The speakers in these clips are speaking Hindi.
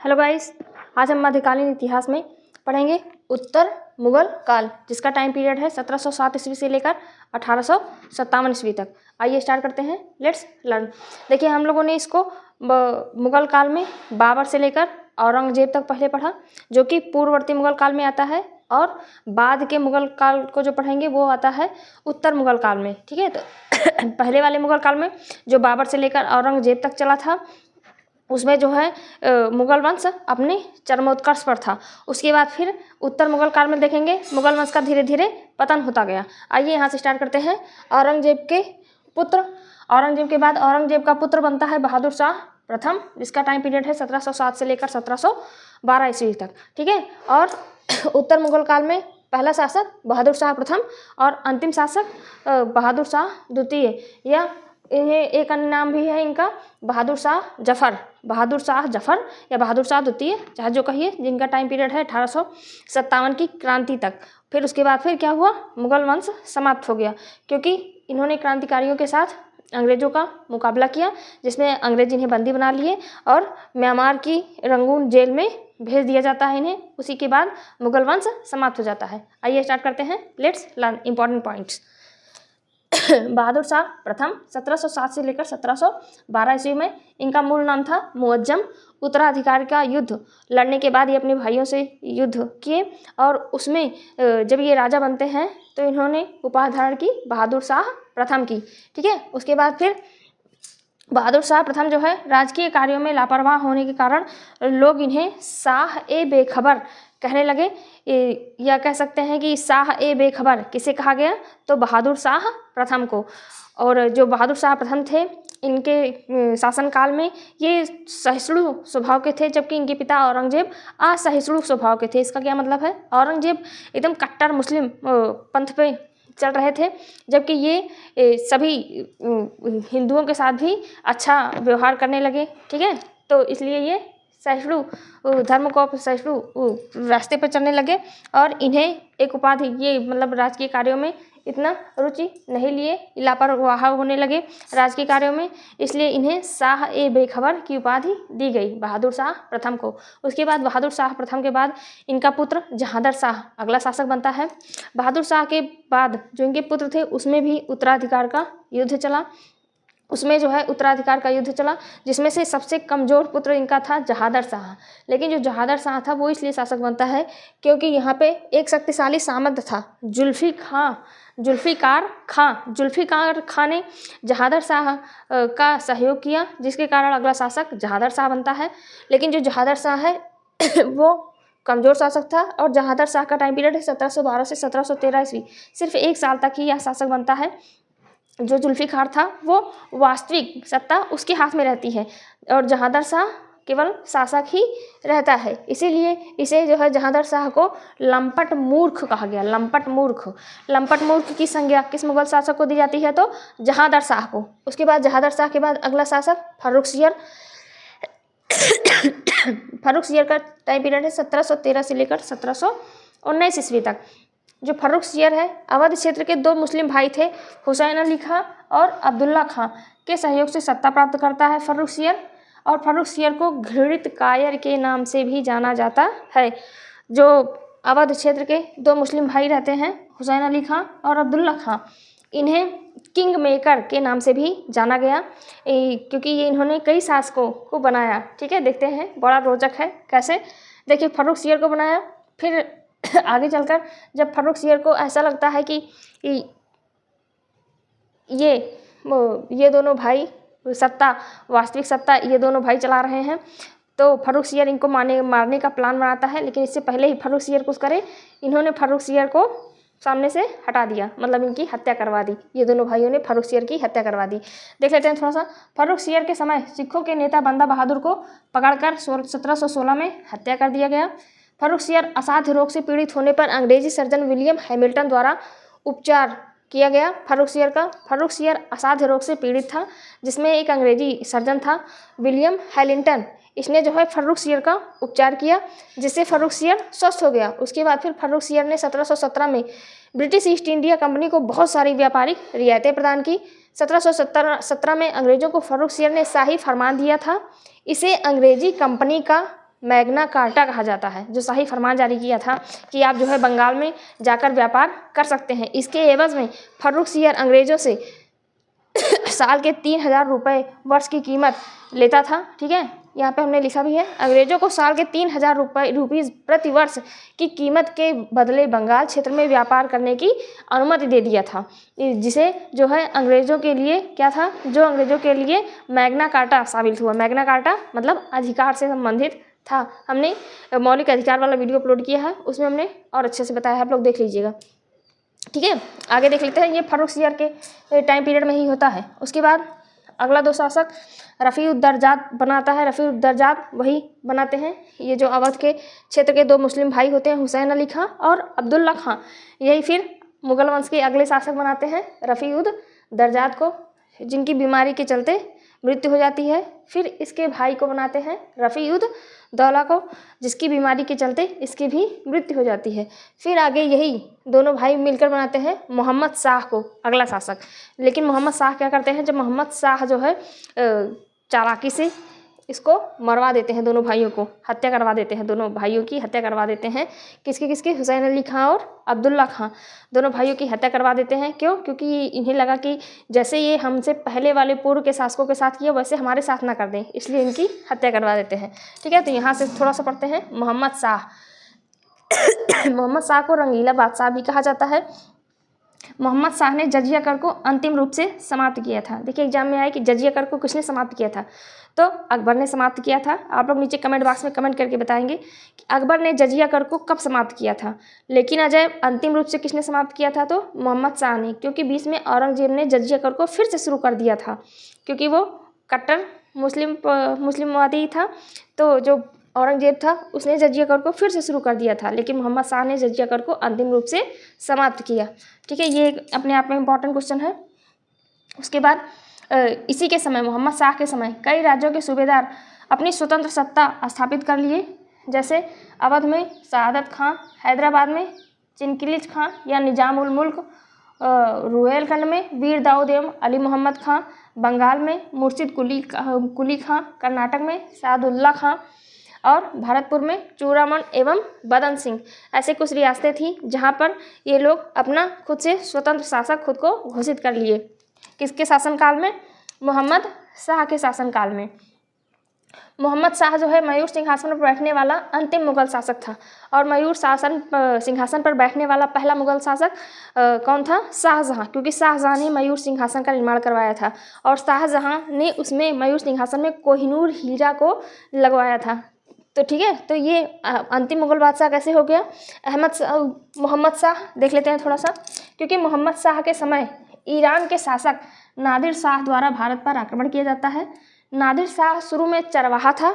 हेलो गाइस, आज हम मध्यकालीन इतिहास में पढ़ेंगे उत्तर मुगल काल, जिसका टाइम पीरियड है 1707 ईस्वी से लेकर 1857 ईस्वी तक। आइए स्टार्ट करते हैं, लेट्स लर्न। देखिए, हम लोगों ने इसको मुगल काल में बाबर से लेकर औरंगजेब तक पहले पढ़ा, जो कि पूर्ववर्ती मुगल काल में आता है, और बाद के मुगल काल को जो पढ़ेंगे वो आता है उत्तर मुगल काल में। ठीक है, तो पहले वाले मुगल काल में जो बाबर से लेकर औरंगजेब तक चला था, उसमें जो है मुगल वंश अपने चरमोत्कर्ष पर था। उसके बाद फिर उत्तर मुगल काल में देखेंगे मुगल वंश का धीरे धीरे पतन होता गया। आइए यहाँ से स्टार्ट करते हैं। औरंगजेब के पुत्र, औरंगजेब के बाद औरंगजेब का पुत्र बनता है बहादुर शाह प्रथम, जिसका टाइम पीरियड है 1707 से लेकर 1712 ईस्वी तक। ठीक है, और उत्तर मुगल काल में पहला शासक बहादुर शाह प्रथम और अंतिम शासक बहादुर शाह द्वितीय, या इन्हें एक अन्य नाम भी है इनका बहादुर शाह जफर, बहादुर शाह जफर या बहादुर शाह द्वितीय, चाहे जो कहिए, जिनका टाइम पीरियड है 1857 की क्रांति तक। फिर उसके बाद फिर क्या हुआ, मुगल वंश समाप्त हो गया, क्योंकि इन्होंने क्रांतिकारियों के साथ अंग्रेज़ों का मुकाबला किया, जिसमें अंग्रेज इन्हें बंदी बना लिए और म्यांमार की रंगून जेल में भेज दिया जाता है इन्हें। उसी के बाद मुगल वंश समाप्त हो जाता है। आइए स्टार्ट करते हैं, let's learn important points. Bahadur Shah प्रथम 1707 से लेकर 1712 ईस्वी में, इनका मूल नाम था मुअज्जम। उत्तराधिकार का युद्ध लड़ने के बाद ये अपने भाइयों से युद्ध किए, और उसमें जब ये राजा बनते हैं तो इन्होंने उपाधि धारण की बहादुर शाह प्रथम की। ठीक है, उसके बाद फिर बहादुर शाह प्रथम जो है राजकीय कार्यों में लापरवाह होने के कारण लोग इन्हें शाह ए बेखबर कहने लगे, या कह सकते हैं कि शाह ए बेखबर किसे कहा गया, तो बहादुर शाह प्रथम को। और जो बहादुर शाह प्रथम थे, इनके शासनकाल में ये सहिष्णु स्वभाव के थे, जबकि इनके पिता औरंगजेब असहिष्णु स्वभाव के थे। इसका क्या मतलब है, औरंगजेब एकदम कट्टर मुस्लिम पंथ पे चल रहे थे, जबकि ये सभी हिंदुओं के साथ भी अच्छा व्यवहार करने लगे। ठीक है, तो इसलिए ये सहिष्णु धर्म को सहिष्णु रास्ते पर चलने लगे, और इन्हें एक उपाधि, ये मतलब राजकीय कार्यों में इतना रुचि नहीं लिए, लापरवाह होने लगे राजकीय कार्यों में, इसलिए इन्हें शाह ए बेखबर की उपाधि दी गई बहादुर शाह प्रथम को। उसके बाद बहादुर शाह प्रथम के बाद इनका पुत्र जहांदर शाह अगला शासक बनता है। बहादुर शाह के बाद जो इनके पुत्र थे, उसमें भी उत्तराधिकार का युद्ध चला, उसमें जो है उत्तराधिकार का युद्ध चला, जिसमें से सबसे कमज़ोर पुत्र इनका था जहादर शाह। लेकिन जो जहादर शाह था वो इसलिए शासक बनता है क्योंकि यहाँ पे एक शक्तिशाली सामंत था, जुल्फ़िकार खां ने जहादर शाह का सहयोग किया, जिसके कारण अगला शासक जहादर शाह बनता है। लेकिन जो जहादर शाह है वो कमज़ोर शासक था, और जहादर शाह का टाइम पीरियड है 1712 से 1713 ईस्वी, सिर्फ 1 साल तक ही यह शासक बनता है। जो जुल्फ़िकार था वो वास्तविक सत्ता उसके हाथ में रहती है, और जहादर शाह केवल शासक ही रहता है। इसीलिए इसे जो है जहादर शाह को लंपट मूर्ख कहा गया। लंपट मूर्ख की संज्ञा किस मुगल शासक को दी जाती है, तो जहादर शाह को। उसके बाद जहादर शाह के बाद अगला शासक फर्रुखसियर फर्रुखसियर का टाइम पीरियड है 1713 से लेकर 1719 ईस्वी तक। जो फर्रुखसियर है, अवध क्षेत्र के 2 मुस्लिम भाई थे, हुसैन अली खां और अब्दुल्ला खां के सहयोग से सत्ता प्राप्त करता है फर्रुखसियर, और फर्रुखसियर को घृणित कायर के नाम से भी जाना जाता है। जो अवध क्षेत्र के 2 मुस्लिम भाई रहते हैं, हुसैन अली खां और अब्दुल्ला खां, इन्हें किंग मेकर के नाम से भी जाना गया, क्योंकि ये इन्होंने कई शासकों को बनाया। ठीक है, देखते हैं, बड़ा रोचक है कैसे। देखिए, फर्रुखसियर को बनाया, फिर आगे चलकर जब फर्रुखसियर को ऐसा लगता है कि ये दोनों भाई वास्तविक सत्ता ये दोनों भाई चला रहे हैं, तो फर्रुखसियर इनको मारने का प्लान बनाता है। लेकिन इससे पहले ही फर्रुखसियर कुछ करे, इन्होंने फर्रुखसियर को सामने से हटा दिया, मतलब इनकी हत्या करवा दी। ये दोनों भाइयों ने फर्रुखसियर की हत्या करवा दी। देख लेते हैं थोड़ा सा। फर्रुखसियर के समय सिखों के नेता बंदा बहादुर को पकड़कर 1716 में हत्या कर दिया गया। फर्रुखसियर असाध्य रोग से पीड़ित होने पर अंग्रेजी सर्जन विलियम हैमिल्टन द्वारा उपचार किया गया। फर्रुखसियर असाध्य रोग से पीड़ित था, जिसमें एक अंग्रेजी सर्जन था विलियम हैमिल्टन। इसने जो है फर्रुखसियर का उपचार किया, जिससे फर्रुखसियर स्वस्थ हो गया। उसके बाद फिर फर्रुखसियर ने 1717 में ब्रिटिश ईस्ट इंडिया कंपनी को बहुत सारी व्यापारिक रियायतें प्रदान की। 1717 में अंग्रेजों को फर्रुखसियर ने शाही फरमान दिया था। इसे अंग्रेजी कंपनी का मैग्ना कार्टा कहा जाता है, जो शाही फरमान जारी किया था कि आप जो है बंगाल में जाकर व्यापार कर सकते हैं। इसके एवज में फर्रुखसियर अंग्रेज़ों से साल के 3,000 रुपये वर्ष की कीमत लेता था। ठीक है, यहाँ पे हमने लिखा भी है, अंग्रेज़ों को साल के 3,000 रुपीज़ प्रति वर्ष की कीमत के बदले बंगाल क्षेत्र में व्यापार करने की अनुमति दे दिया था, जिसे जो है अंग्रेज़ों के लिए क्या था, जो अंग्रेज़ों के लिए मैग्ना कार्टा साबित हुआ। मैग्ना कार्टा मतलब अधिकार से संबंधित था। हमने मौलिक अधिकार वाला वीडियो अपलोड किया है, उसमें हमने और अच्छे से बताया है, आप लोग देख लीजिएगा। ठीक है, आगे देख लेते हैं। ये फर्रुखसियर के टाइम पीरियड में ही होता है। उसके बाद अगला 2 शासक रफ़ी-उद-दरजात बनाता है। रफ़ी-उद-दरजात वही बनाते हैं, ये जो अवध के क्षेत्र के 2 मुस्लिम भाई होते हैं, हुसैन अली खां और अब्दुल्ला खां, यही फिर मुगल वंश के अगले शासक बनाते हैं रफ़ी-उद-दरजात को, जिनकी बीमारी के चलते मृत्यु हो जाती है। फिर इसके भाई को बनाते हैं रफ़ी-उद-दौला को, जिसकी बीमारी के चलते इसकी भी मृत्यु हो जाती है। फिर आगे यही दोनों भाई मिलकर बनाते हैं मोहम्मद शाह को अगला शासक। लेकिन मोहम्मद शाह क्या करते हैं, जब मोहम्मद शाह जो है चालाकी से इसको मरवा देते हैं, दोनों भाइयों को हत्या करवा देते हैं, दोनों भाइयों की हत्या करवा देते हैं। किसकी? हुसैन अली खां और अब्दुल्ला खां, दोनों भाइयों की हत्या करवा देते हैं। क्यों? क्योंकि इन्हें लगा कि जैसे ये हमसे पहले वाले पूर्व के शासकों के साथ किया, वैसे हमारे साथ ना कर दें, इसलिए इनकी हत्या करवा देते हैं। ठीक है, तो यहाँ से थोड़ा सा पढ़ते हैं। मोहम्मद शाह मोहम्मद शाह को रंगीला बादशाह भी कहा जाता है। मोहम्मद शाह ने जजिया कर को अंतिम रूप से समाप्त किया था। देखिए एग्जाम में आया कि जजिया कर को किसने समाप्त किया था, तो अकबर ने समाप्त किया था। आप लोग नीचे कमेंट बॉक्स में कमेंट करके बताएंगे कि अकबर ने जजिया कर को कब समाप्त किया था। लेकिन अजय अंतिम रूप से किसने समाप्त किया था, तो मोहम्मद शाह ने, क्योंकि बीच में औरंगजेब ने जजिया कर को फिर से शुरू कर दिया था, क्योंकि वो कट्टर मुस्लिमवादी था। तो जो औरंगजेब था उसने जजिया कर को फिर से शुरू कर दिया था, लेकिन मोहम्मद शाह ने जजिया कर को अंतिम रूप से समाप्त किया। ठीक है, ये अपने आप में इम्पॉर्टेंट क्वेश्चन है। उसके बाद इसी के समय, मोहम्मद शाह के समय, कई राज्यों के सूबेदार अपनी स्वतंत्र सत्ता स्थापित कर लिए, जैसे अवध में सआदत खां, हैदराबाद में चिनकिलिज खां या निजाम उल मुल्क, रुहेलखंड में वीर दाऊद एवं अली मोहम्मद खां, बंगाल में मुर्शिद कुली खां, कर्नाटक में सादुल्ला खां और भारतपुर में चूड़ामन एवं बदन सिंह। ऐसे कुछ रियासतें थी जहाँ पर ये लोग अपना खुद से स्वतंत्र शासक खुद को घोषित कर लिए। किसके शासनकाल में? मोहम्मद शाह के शासनकाल में। मोहम्मद शाह जो है मयूर सिंहासन पर बैठने वाला अंतिम मुगल शासक था, और मयूर सिंहासन पर बैठने वाला पहला मुगल शासक कौन था? शाहजहां, क्योंकि शाहजहां ने मयूर सिंहासन का निर्माण करवाया था, और शाहजहां ने उसमें मयूर सिंहासन में कोहिनूर हीरा को लगवाया था। तो ठीक है, तो ये अंतिम मुगल बादशाह कैसे हो गया? मोहम्मद शाह देख लेते हैं थोड़ा सा। क्योंकि मोहम्मद शाह के समय ईरान के शासक नादिर शाह द्वारा भारत पर आक्रमण किया जाता है। नादिर शाह शुरू में चरवाहा था,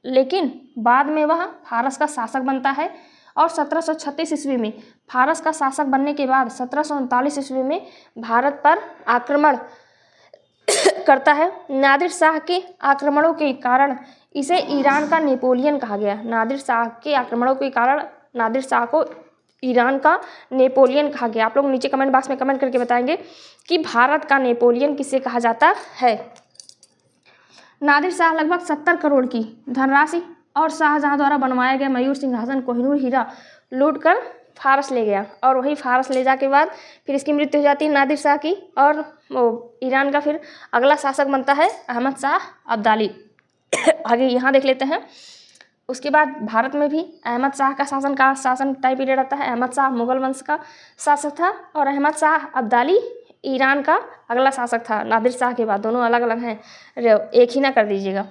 लेकिन बाद में वह फारस का शासक बनता है, और 1736 ईस्वी में फारस का शासक बनने के बाद 1739 ईस्वी में भारत पर आक्रमण करता है। नादिर शाह के आक्रमणों के कारण इसे ईरान का नेपोलियन कहा गया। नादिर शाह के आक्रमणों के कारण नादिर शाह को ईरान का नेपोलियन कहा गया। आप लोग नीचे कमेंट बॉक्स में कमेंट करके बताएंगे कि भारत का नेपोलियन किसे कहा जाता है। नादिर शाह लगभग 70 करोड़ की धनराशि और शाहजहां द्वारा बनवाया गया मयूर सिंहासन कोहिनूर हीरा लूट कर फारस ले गया, और वही फारस ले जाके बाद फिर इसकी मृत्यु हो जाती है नादिर शाह की, और ईरान का फिर अगला शासक बनता है अहमद शाह अब्दाली। आगे यहाँ देख लेते हैं। उसके बाद भारत में भी अहमद शाह का शासन टाइम पीरियड आता है। अहमद शाह मुगल वंश का शासक था, और अहमद शाह अब्दाली ईरान का अगला शासक था नादिर शाह के बाद। दोनों अलग अलग हैं, एक ही ना कर दीजिएगा।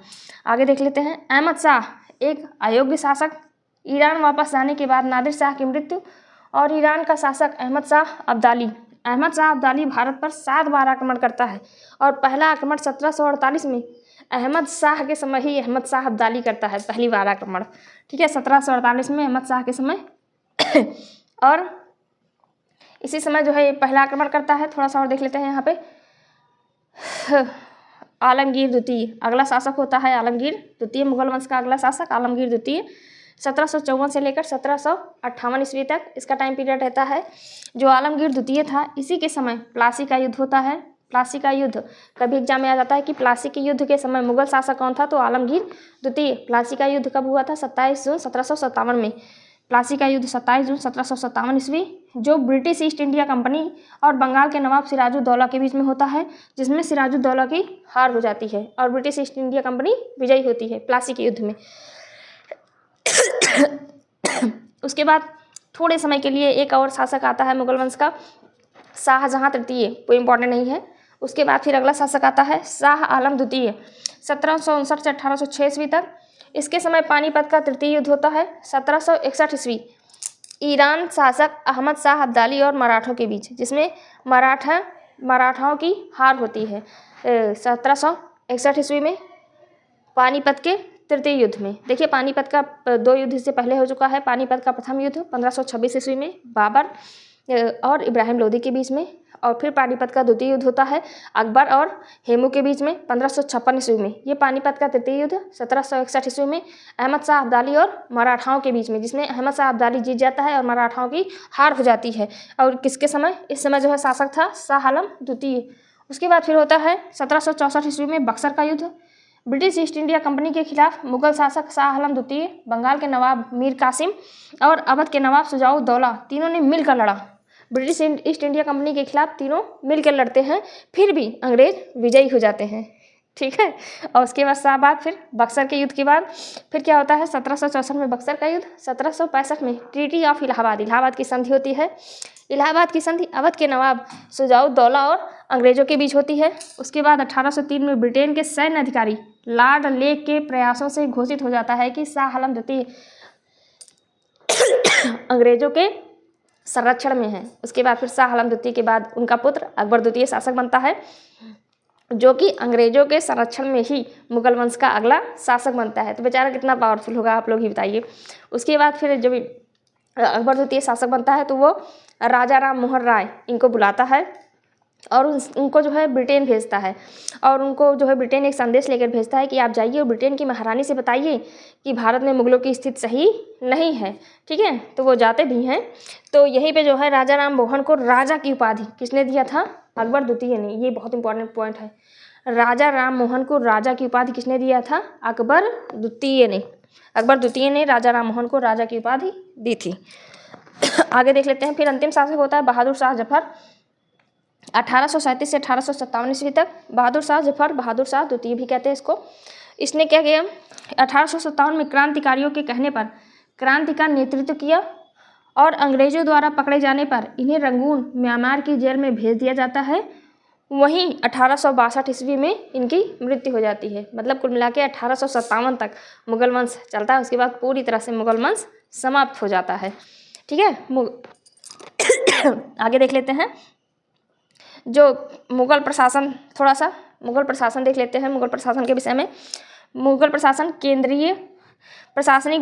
आगे देख लेते हैं। अहमद शाह एक अयोग्य शासक। ईरान वापस जाने के बाद नादिर शाह की मृत्यु, और ईरान का शासक अहमद शाह अब्दाली। अहमद शाह अब्दाली भारत पर 7 बार आक्रमण करता है, और पहला आक्रमण 1748 में अहमद शाह के समय ही अहमद शाह अब्दाली करता है पहली बार आक्रमण। ठीक है, 1748 में अहमद शाह के समय और इसी समय जो है ये पहला आक्रमण करता है। थोड़ा सा और देख लेते हैं यहाँ पे। आलमगीर द्वितीय अगला शासक होता है। आलमगीर द्वितीय मुगल वंश का अगला शासक आलमगीर द्वितीय 1754 से लेकर 1758 ईस्वी तक इसका टाइम पीरियड रहता है। जो आलमगीर द्वितीय था, इसी के समय प्लासी का युद्ध होता है। प्लासी का युद्ध, कभी एग्जाम में आ जाता है कि प्लासी के युद्ध के समय मुगल शासक कौन था, तो आलमगीर द्वितीय। प्लासी का युद्ध कब हुआ था, 27 जून 1757 में। प्लासी का युद्ध 27 जून 1757 ईस्वी, जो ब्रिटिश ईस्ट इंडिया कंपनी और बंगाल के नवाब सिराजुद्दौला के बीच में होता है, जिसमें सिराजुद्दौला की हार हो जाती है और ब्रिटिश ईस्ट इंडिया कंपनी विजयी होती है प्लासी के युद्ध में। उसके बाद थोड़े समय के लिए एक और शासक आता है मुगल वंश का, शाहजहां तृतीय, कोई इंपॉर्टेंट नहीं है। उसके बाद फिर अगला शासक आता है शाह आलम द्वितीय, 1759 से 1806 ईस्वी तक। इसके समय पानीपत का तृतीय युद्ध होता है 1761 ईस्वी, ईरान शासक अहमद शाह अब्दाली और मराठों के बीच, जिसमें मराठाओं की हार होती है 1761 ईस्वी में पानीपत के तृतीय युद्ध में। देखिए पानीपत का 2 युद्ध इससे पहले हो चुका है। पानीपत का प्रथम युद्ध 1526 ईस्वी में बाबर और इब्राहिम लोदी के बीच में, और फिर पानीपत का द्वितीय युद्ध होता है अकबर और हेमू के बीच में 1556 ईस्वी में। ये पानीपत का तृतीय युद्ध 1761 ईस्वी में अहमद शाह अब्दाली और मराठाओं के बीच में, जिसमें अहमद शाह अब्दाली जीत जाता है और मराठाओं की हार हो जाती है। और किसके समय, इस समय जो है शासक था शाह आलम द्वितीय। उसके बाद फिर होता है 1764 ईस्वी में बक्सर का युद्ध, ब्रिटिश ईस्ट इंडिया कंपनी के खिलाफ मुगल शासक शाह आलम द्वितीय, बंगाल के नवाब मीर कासिम और अवध के नवाब शुजाउद्दौला, तीनों ने मिलकर लड़ा। ब्रिटिश ईस्ट इंडिया कंपनी के खिलाफ तीनों मिलकर लड़ते हैं, फिर भी अंग्रेज विजयी हो जाते हैं, ठीक है। और उसके बाद फिर बक्सर के युद्ध के बाद फिर क्या होता है, 1764 में बक्सर का युद्ध, 1765 में ट्रीटी ऑफ इलाहाबाद, इलाहाबाद की संधि होती है। इलाहाबाद की संधि अवध के नवाब शुजाउद्दौला और अंग्रेजों के बीच होती है। उसके बाद 1803 में ब्रिटेन के सैन्य अधिकारी लॉर्ड लेक के प्रयासों से घोषित हो जाता है कि शाह आलम द्वितीय अंग्रेजों के संरक्षण में है। उसके बाद फिर शाह आलम द्वितीय के बाद उनका पुत्र अकबर द्वितीय शासक बनता है, जो कि अंग्रेजों के संरक्षण में ही मुगल वंश का अगला शासक बनता है। तो बेचारा कितना पावरफुल होगा, आप लोग ही बताइए। उसके बाद फिर जब अकबर द्वितीय शासक बनता है तो वो राजा राम मोहन राय इनको बुलाता है और उनको जो है ब्रिटेन भेजता है, और उनको जो है ब्रिटेन एक संदेश लेकर भेजता है कि आप जाइए और ब्रिटेन की महारानी से बताइए कि भारत में मुगलों की स्थिति सही नहीं है, ठीक है। तो वो जाते भी हैं। तो यहीं पे जो है राजा राम मोहन को राजा की उपाधि किसने दिया था, अकबर द्वितीय ने। ये बहुत इंपॉर्टेंट पॉइंट है, राजा राम मोहन को राजा की उपाधि किसने दिया था, अकबर द्वितीय ने। अकबर द्वितीय ने राजा राम मोहन को राजा की उपाधि दी थी। आगे देख लेते हैं। फिर अंतिम शासक होता है बहादुर शाह जफर, 1837 से 1857 ईस्वी तक। बहादुर शाह जफर, बहादुर शाह द्वितीय भी कहते हैं इसको। इसने क्या किया, 1857 में क्रांतिकारियों के कहने पर क्रांति का नेतृत्व किया और अंग्रेजों द्वारा पकड़े जाने पर इन्हें रंगून म्यांमार की जेल में भेज दिया जाता है। वहीं 1862 ईस्वी में इनकी मृत्यु हो जाती है। मतलब कुल मिला के 1857 तक मुगल वंश चलता है। उसके बाद पूरी तरह से मुगल वंश समाप्त हो जाता है, ठीक है। आगे देख लेते हैं जो मुगल प्रशासन, थोड़ा सा मुगल प्रशासन देख लेते हैं। मुगल प्रशासन के विषय में, मुगल प्रशासन केंद्रीय प्रशासनिक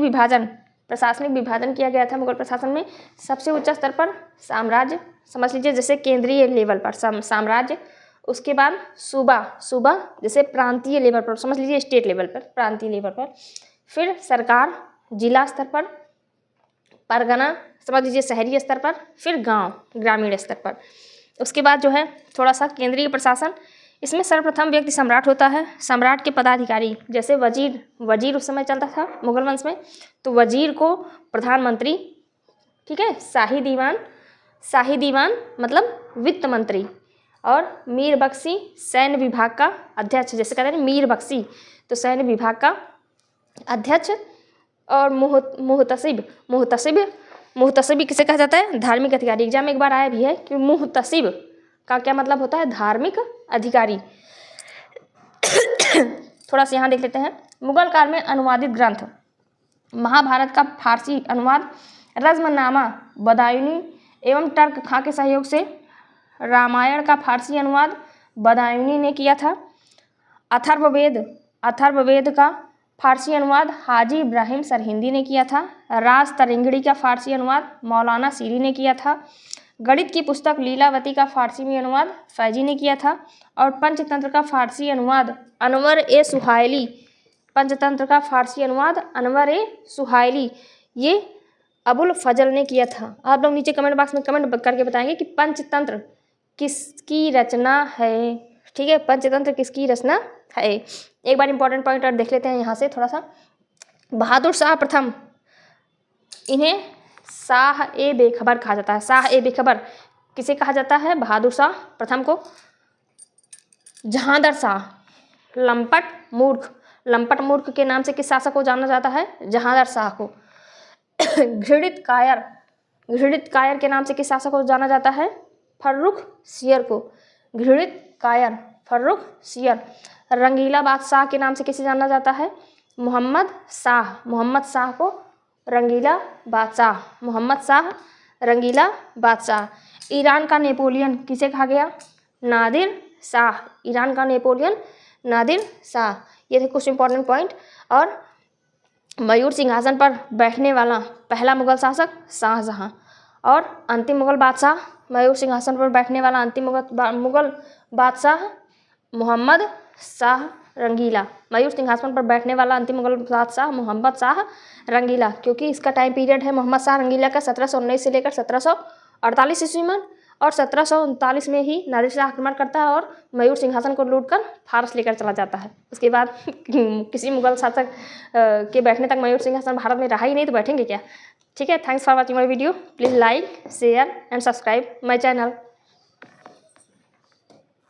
विभाजन किया गया था मुगल प्रशासन में। सबसे उच्च स्तर पर साम्राज्य, समझ लीजिए जैसे केंद्रीय लेवल पर साम्राज्य, उसके बाद सूबा जैसे प्रांतीय लेवल पर, समझ लीजिए स्टेट लेवल पर, प्रांतीय लेवल पर। फिर सरकार जिला स्तर पर, परगना समझ लीजिए शहरी स्तर पर, फिर गांव ग्रामीण स्तर पर। उसके बाद जो है थोड़ा सा केंद्रीय प्रशासन, इसमें सर्वप्रथम व्यक्ति सम्राट होता है। सम्राट के पदाधिकारी जैसे वजीर उस समय चलता था मुगल वंश में, तो वजीर को प्रधानमंत्री, ठीक है। शाही दीवान मतलब वित्त मंत्री, और मीर बख्शी सैन्य विभाग का अध्यक्ष, जैसे कहते हैं मीर बख्शी, तो सैन्य विभाग का अध्यक्ष। और मुहतसिब किसे कहा जाता है, धार्मिक अधिकारी। एग्जाम में एक बार आया भी है कि मुहतसिब का क्या मतलब होता है, धार्मिक अधिकारी। थोड़ा सा यहाँ देख लेते हैं। मुगल काल में अनुवादित ग्रंथ, महाभारत का फारसी अनुवाद रज़्मनामा बदायूनी एवं टर्क खां के सहयोग से रामायण का फारसी अनुवाद बदायूनी ने किया था। अथर्ववेद का फारसी अनुवाद हाजी इब्राहिम सरहिंदी ने किया था। राज तरिंगड़ी का फारसी अनुवाद मौलाना सीरी ने किया था। गणित की पुस्तक लीलावती का फारसी में अनुवाद फैजी ने किया था। और पंचतंत्र का फारसी अनुवाद अनवर ए सुहाइली ये अबुल फजल ने किया था। आप लोग नीचे कमेंट बॉक्स में कमेंट करके बताएंगे कि पंचतंत्र किसकी रचना है? ठीक है, पंचतंत्र किसकी रचना है? एक बार इंपॉर्टेंट पॉइंट और देख लेते हैं यहाँ से थोड़ा सा। बहादुर शाह प्रथम, इन्हें शाह ए बेखबर कहा जाता है। शाह ए बेखबर किसे कहा जाता है? बहादुर शाह प्रथम को। जहांदर शाह, लंपट मूर्ख, लंपट मूर्ख के नाम से किस शासक को जाना जाता है? जहांदर शाह को। घृणित कायर, घृणित कायर के नाम से किस शासक को जाना जाता है? फर्रुख सियर को। घृणित कायर, फर्रुख सियर। रंगीला बादशाह के नाम से किसे जाना जाता है? मोहम्मद शाह, मोहम्मद शाह को रंगीला बादशाह, मोहम्मद शाह रंगीला बादशाह। ईरान का नेपोलियन किसे कहा गया? नादिर शाह, ईरान का नेपोलियन नादिर शाह। ये थे कुछ इंपॉर्टेंट पॉइंट। और मयूर सिंहासन पर बैठने वाला पहला मुगल शासक शाहजहां। और अंतिम मुगल बादशाह, मयूर सिंहासन पर बैठने वाला अंतिम मुगल बादशाह मोहम्मद शाह रंगीला। मयूर सिंहासन पर बैठने वाला अंतिम मुगल बादशाह मोहम्मद शाह रंगीला, क्योंकि इसका टाइम पीरियड है मोहम्मद शाह रंगीला का 1719 से लेकर 1748 ईस्वी में। और 1739 में ही नादिर शाह आक्रमण करता है और मयूर सिंहासन को लूटकर फारस लेकर चला जाता है। उसके बाद किसी मुगल शासक के बैठने तक मयूर सिंहासन भारत में रहा ही नहीं, तो बैठेंगे क्या? ठीक है, thanks for watching my video. Please like, share and subscribe my channel.